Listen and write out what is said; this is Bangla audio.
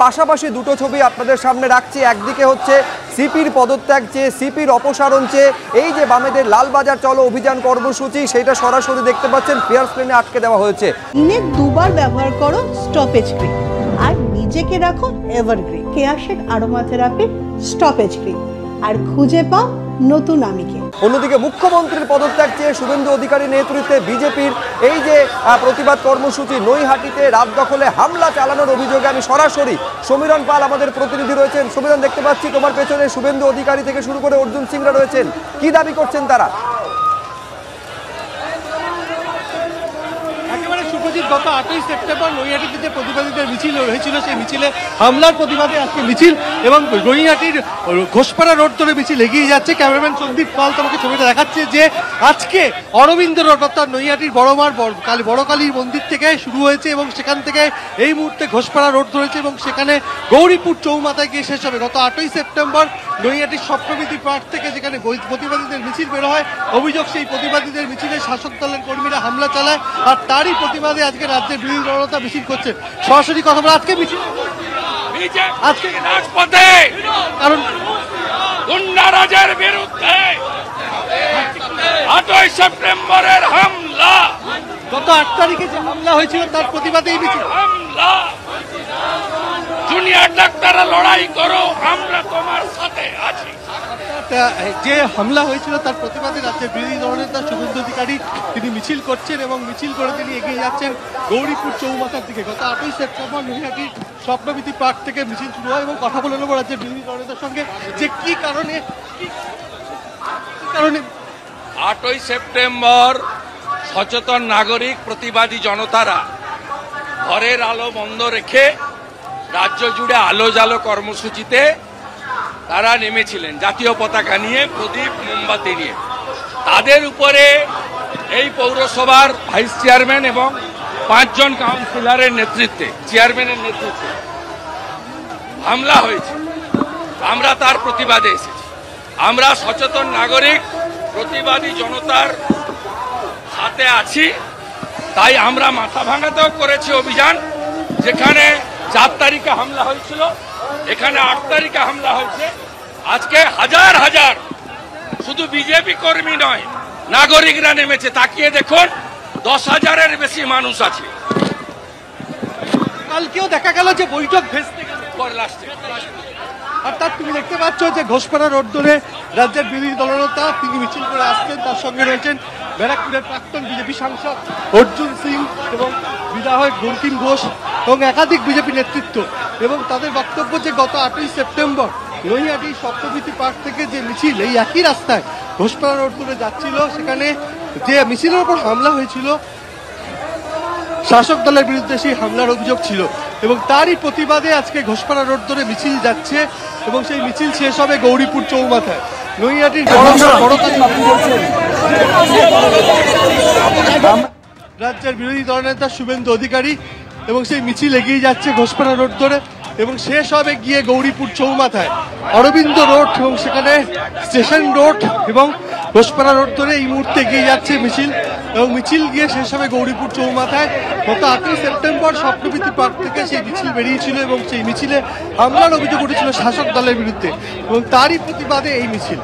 পাশাপাশি দুটো ছবি আপনাদের সামনে রাখছি। একদিকে হচ্ছে সিপির পদত্যাগ চেয়ে, সিপির অপসারণ চেয়ে এই যে বামেদের লালবাজার চলো অভিযান কর্মসূচি, সেটা সরাসরি দেখতে পাচ্ছেন ফেয়ার প্লেনে আটকে দেওয়া হয়েছে। দিনে দুবার ব্যবহার করো স্টপেজ ক্রিম আর নিজেকে রাখো এভারগ্রিন। কেয়াশেক আরোমা থেরাপি স্টপেজ ক্রিম আর খুঁজে পাও নতুন আমিকে। অন্যদিকে মুখ্যমন্ত্রীর পদত্যাগ চেয়ে শুভেন্দু অধিকারী নেতৃত্বে বিজেপির এই যে প্রতিবাদ কর্মসূচি, নৈহাটিতে রাত দখলে হামলা চালানোর অভিযোগে আমি সরাসরি সমীরণ পাল আমাদের প্রতিনিধি রয়েছেন। সমীরণ, দেখতে পাচ্ছি তোমার পেছনে শুভেন্দু অধিকারী থেকে শুরু করে অর্জুন সিংরা রয়েছেন, কি দাবি করছেন তারা? গত 8ই সেপ্টেম্বর নৈহাটিতে যে প্রতিবাদীদের মিছিল হয়েছিল, সেই মিছিলে হামলার প্রতিবাদে আজকে মিছিল এবং নৈহাটির ঘোষপাড়া রোড ধরে মিছিল এগিয়ে যাচ্ছে। ক্যামেরাম্যান সন্দীপ পাল তোমাকে ছবিটা দেখাচ্ছে যে আজকে অরবিন্দ রোড অর্থাৎ নৈহাটির বড়কালীর মন্দির থেকে শুরু হয়েছে এবং সেখান থেকে এই মুহূর্তে ঘোষপাড়া রোড ধরেছে এবং সেখানে গৌরীপুর চৌমাথায় গিয়ে শেষ হবে। গত 8ই সেপ্টেম্বর নৈহাটির স্বপ্নবিধি পার্ক থেকে যেখানে প্রতিবাদীদের মিছিল বের হয়, অভিযোগ সেই প্রতিবাদীদের মিছিলে শাসক দলের কর্মীরা হামলা চালায় আর তারই প্রতিবাদে আজকে রাজ্যের বিরোধী দলনেতা মিছিল করছে। সরাসরি কথা বলে আজকে মিছিল আজকে রাজপথে কারণ গুন্ডারাজের বিরুদ্ধে 8ই সেপ্টেম্বরের হামলা, গত 8 তারিখে যে হামলা হয়েছিল তার প্রতিবাদে এই মিছিল। হামলা, জুনিয়র ডাক্তাররা লড়াই করো, আমরা তোমার সাথে আছি। যে হামলা হয়েছিল তার প্রতিবাদে রাজ্যের বিরোধী দলনেতা শুভেন্দু অধিকারী তিনি মিছিল করছেন এবং মিছিল করে তিনি এগিয়ে যাচ্ছেন গৌরীপুর চৌমাথার দিকে। গত 8ই সেপ্টেম্বর নৈহাটির স্বপ্নবিধি পার্ক থেকে মিছিল শুরু হয় এবং কথা বলে নেবো রাজ্যের বিরোধী দলনেতার সঙ্গে যে কি কারণে 8ই সেপ্টেম্বর সচেতন নাগরিক প্রতিবাদী জনতারা ঘরের আলো বন্ধ রেখে রাজ্য জুড়ে আলো জালো কর্মসূচিতে তারা নেমেছিলেন, জাতীয় পতাকা নিয়ে, প্রদীপ মোমবাতি নিয়ে। তাদের উপরে এই পৌরসভার ভাইস চেয়ারম্যান এবং 5 জন কাউন্সিলরের নেতৃত্বে, চেয়ারম্যানের নেতৃত্বে হামলা হয়েছে। আমরা তার প্রতিবাদে এসেছি। আমরা সচেতন নাগরিক প্রতিবাদী জনতার সাথে আছি, তাই আমরা মাথা ভাঙাতেও করেছি অভিযান। যেখানে 4 তারিখে হামলা হয়েছিল, এখানে 8 তারিখে হামলা হয়েছে। আজকে হাজার হাজার শুধু বিজেপি কর্মী নয়, নাগরিকরা নেমেছে। তাকিয়ে দেখুন, 10,000-এর বেশি মানুষ আছে। কালকেও দেখা গেল যে বৈঠক ভেস্তে গেল অর্থাৎ তুমি দেখতে পাচ্ছ যে ঘোষপাড়া রোড ধরে রাজ্যের বিরোধী দলনেতা তিনি মিছিল করে আসছেন। তার সঙ্গে রয়েছেন ব্যারাকপুরের প্রাক্তন বিজেপি সাংসদ অর্জুন সিং এবং বিধায়ক বঙ্কিম ঘোষ এবং একাধিক বিজেপি নেতৃত্ব। এবং তাদের বক্তব্য যে গত 8ই সেপ্টেম্বর নৈহাটি স্বপ্নবিধি পার্ক থেকে যে মিছিল এই একই রাস্তায় ঘোষপাড়া রোড ধরে যাচ্ছিল, সেখানে যে মিছিলের উপর হামলা হয়েছিল শাসক দলের বিরুদ্ধে সেই হামলার অভিযোগ ছিল এবং তারই প্রতিবাদে আজকে ঘোষপাড়া রোড ধরে মিছিল যাচ্ছে এবং সেই মিছিল শেষ হবে গৌরীপুর চৌমাথায়। নৈহাটির রাজ্যের বিরোধী দলনেতা শুভেন্দু অধিকারী এবং সেই মিছিল এগিয়ে যাচ্ছে ঘোষপাড়া রোড ধরে এবং শেষ হবে গিয়ে গৌরীপুর চৌমাথায়। অরবিন্দ রোড এবং সেখানে স্টেশন রোড এবং ঘোষপাড়া রোড ধরে এই মুহূর্তে এগিয়ে যাচ্ছে মিছিল এবং মিছিল গিয়ে শেষ হবে গৌরীপুর চৌমাথায়। গত 8ই সেপ্টেম্বর স্বপ্নবিধি পার্ক থেকে সেই মিছিল বেরিয়েছিল এবং সেই মিছিলে হামলার অভিযোগ উঠেছিল শাসক দলের বিরুদ্ধে এবং তারই প্রতিবাদে এই মিছিল।